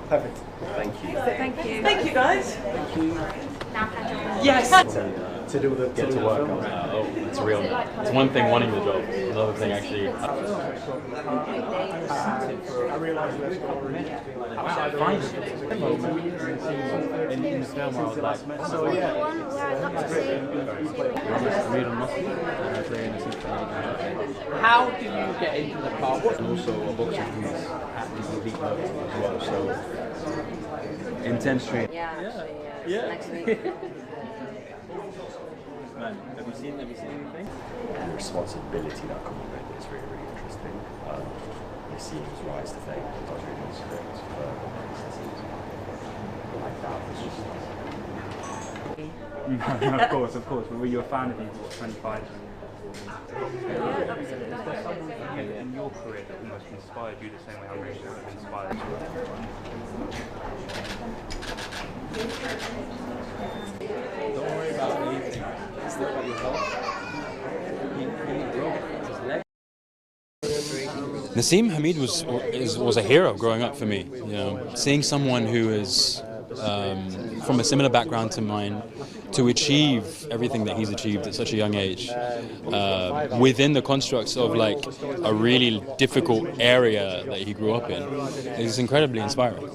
Perfect. Thank you. Thank you. Thank you, guys. Thank you. Yes. To do the Get to work. Oh, it's real. It's one thing wanting the job, another thing actually. I realised there's got a minute. In the film, I was like, so yeah. How do you get into the car? And also a boxer who's at his elite level as well, so intense training. Yeah. Next week. Man, have you seen anything? The responsibility that comes with it is really, really interesting. You see his rise to fame, it does really inspire like that. It's just Of course. But were you a fan of his 25? Yeah, absolutely. In your career that almost inspired you the same way Rahasia inspired you? Don't worry about anything. Just look at your health. He broke his leg. Naseem Hamid was a hero growing up for me. You know, seeing someone who is from a similar background to mine to achieve everything that he's achieved at such a young age within the constructs of like a really difficult area that he grew up in is incredibly inspiring.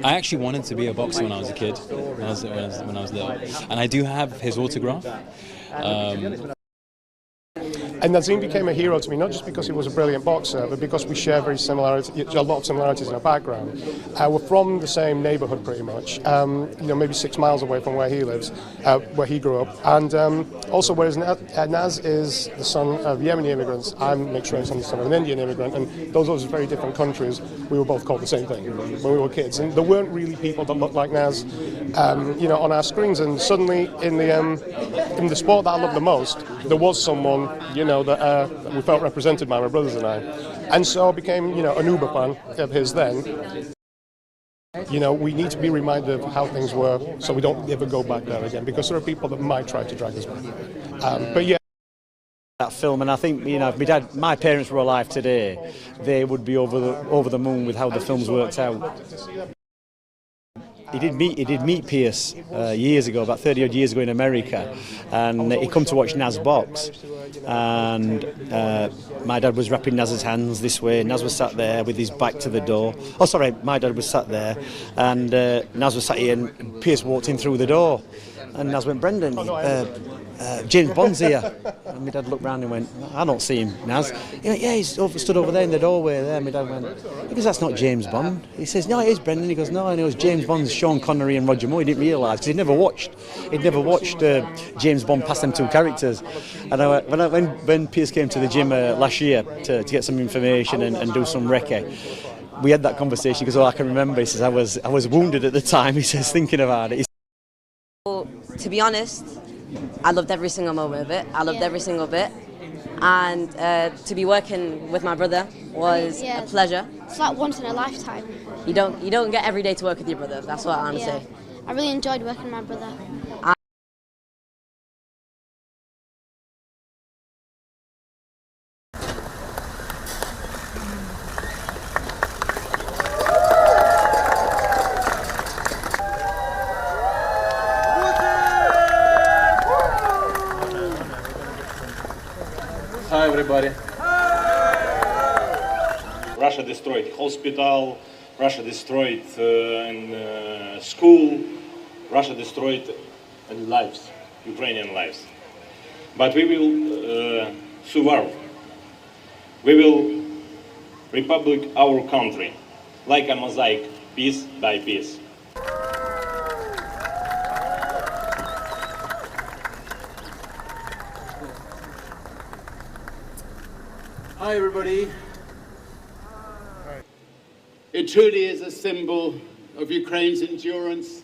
I actually wanted to be a boxer when I was a kid, when I was little, and I do have his autograph. And Naseem became a hero to me, not just because he was a brilliant boxer, but because we share a lot of similarities in our background. We're from the same neighbourhood pretty much, maybe 6 miles away from where he lives, where he grew up. And also, whereas Naz is the son of Yemeni immigrants, I'm mixed race, I'm the son of an Indian immigrant, and those are very different countries. We were both called the same thing when we were kids. And there weren't really people that looked like Naz, on our screens. And suddenly, in the sport that I love the most, there was someone, that we felt represented by my brothers and I. And so I became, an Uber fan of his then. We need to be reminded of how things were so we don't ever go back there again, because there are people that might try to drag us back. But yeah. That film, and I think my parents were alive today, they would be over the moon with how the film's worked out. He did meet Pierce years ago, about 30 odd years ago in America, and he come to watch Naz box, and my dad was wrapping Naz's hands this way. Naz was sat there with his back to the door. Oh sorry, my dad was sat there, and Naz was sat here, and Pierce walked in through the door, and Naz went, "Brendan, James Bond's here." And my dad looked round and went, "I don't see him, Naz." He went, "Yeah, he's stood over there in the doorway there." My dad went, "Because that's not James Bond." He says, "No, it is Brendan." He goes, "No, I know it's James Bond's Sean Connery and Roger Moore." He didn't realise, because he'd never watched James Bond past them two characters. And when Pierce came to the gym last year to get some information and do some recce, we had that conversation. He goes, "Oh, I can remember." He says, "I was wounded at the time." He says, thinking about it. Well, to be honest, I loved every single moment of it. I loved every single bit. And to be working with my brother was a pleasure. It's like once in a lifetime. You don't get every day to work with your brother. That's what I'm saying. I really enjoyed working with my brother. Hi everybody. Russia destroyed hospital, Russia destroyed school, Russia destroyed lives, Ukrainian lives. But we will survive. We will republic our country, like a mosaic, piece by piece. Hi everybody. It truly is a symbol of Ukraine's endurance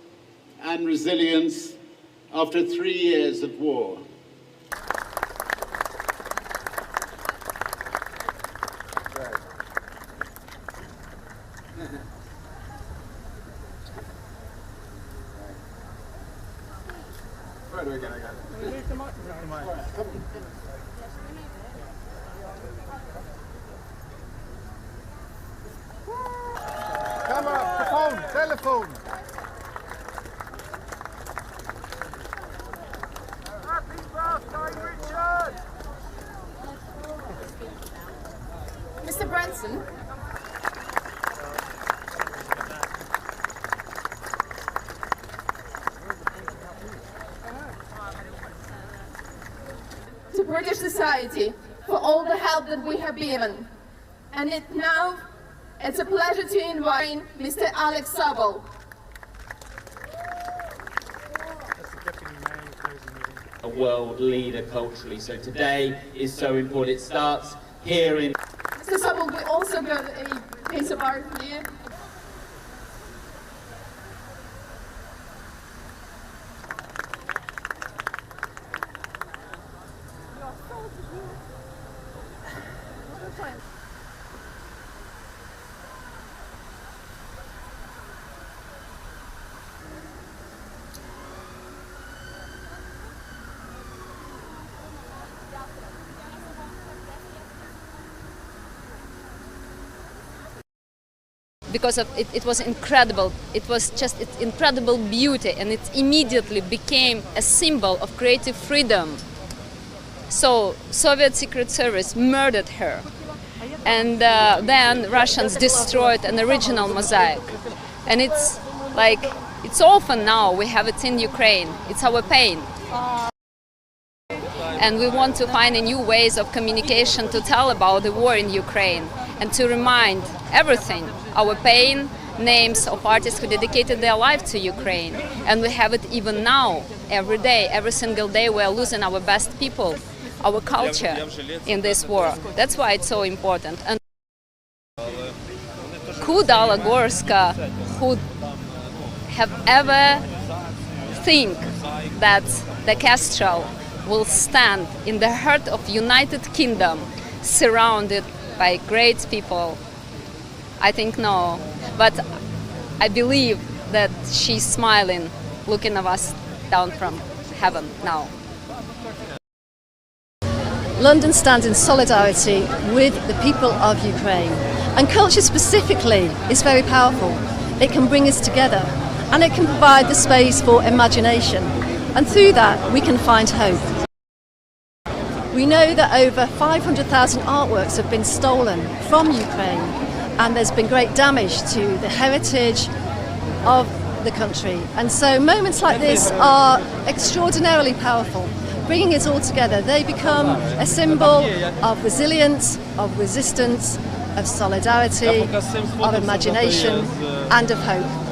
and resilience after 3 years of war. Where do we go again? Camera, phone, telephone. Happy birthday, Richard! Mr. Branson? To British society for all the help that we have given. And it's a pleasure to invite Mr. Alex Sobel. A world leader culturally, so today is so important. It starts here in... Mr. Sobel, we also got a piece of art for you. Because of it was incredible. It was just its incredible beauty, and it immediately became a symbol of creative freedom. So Soviet Secret Service murdered her, and then Russians destroyed an original mosaic. And it's like, it's orphan now. We have it in Ukraine. It's our pain. And we want to find new ways of communication to tell about the war in Ukraine and to remind everything, our pain, names of artists who dedicated their life to Ukraine. And we have it even now, every day, every single day we are losing our best people, our culture in this war. That's why it's so important. And who dala Gorska who have ever think that the Kestrel will stand in the heart of United Kingdom, surrounded by great people? I think no, but I believe that she's smiling, looking at us down from heaven now. London stands in solidarity with the people of Ukraine, and culture specifically is very powerful. It can bring us together, and it can provide the space for imagination, and through that we can find hope. We know that over 500,000 artworks have been stolen from Ukraine, and there's been great damage to the heritage of the country. And so moments like this are extraordinarily powerful. Bringing it all together, they become a symbol of resilience, of resistance, of solidarity, of imagination, and of hope.